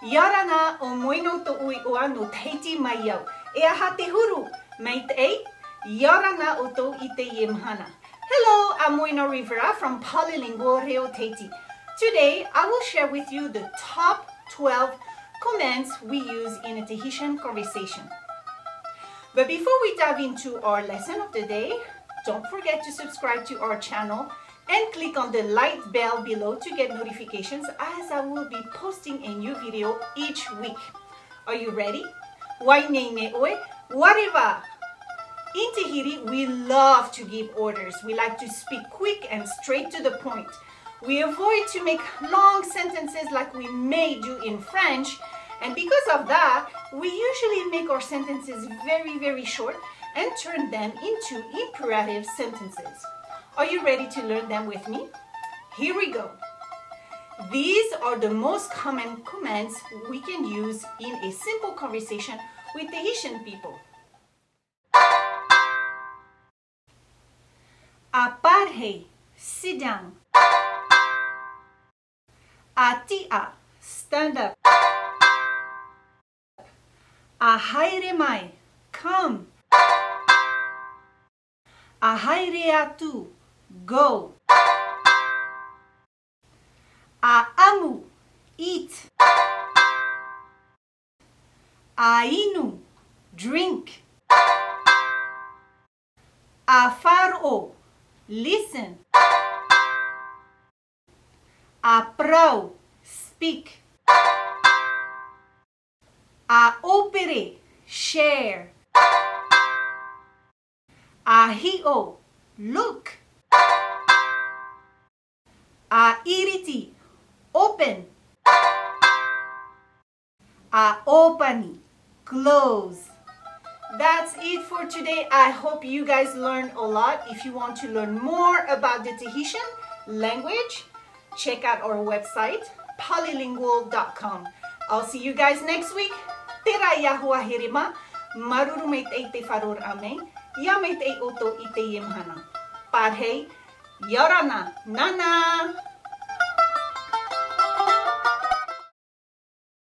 Yarana o moino to ui oa no Tahiti mai au. E aha te huru, mai te ei, yarana o to i te iemhana. Hello, I'm Moina Rivera from Polylingual Reo Tahiti. Today, I will share with you the top 12 comments we use in a Tahitian conversation. But before we dive into our lesson of the day, don't forget to subscribe to our channel and click on the light bell below to get notifications as I will be posting a new video each week. Are you ready? Wainei me oe, whatever. In Tahiti, we love to give orders. We like to speak quick and straight to the point. We avoid to make long sentences like we may do in French, and because of that, we usually make our sentences very short and turn them into imperative sentences. Are you ready to learn them with me? Here we go. These are the most common commands we can use in a simple conversation with Tahitian people. Aparhe, sit down. Atia, stand up. Ahaere mai, come. Ahaere atu, go. Aamu, eat. Ainu, drink. Afaro, listen. Aprau, speak. Aopere, share. Ahio, look. Airiti, open. Aopani, close. That's it for today. I hope you guys learned a lot. If you want to learn more about the Tahitian language, check out our website, polylingual.com. I'll see you guys next week. Tera yahua herima, maruru meit ei te wharor ame, ia meit ei oto i te iemhana. Parhei, yarana, nana!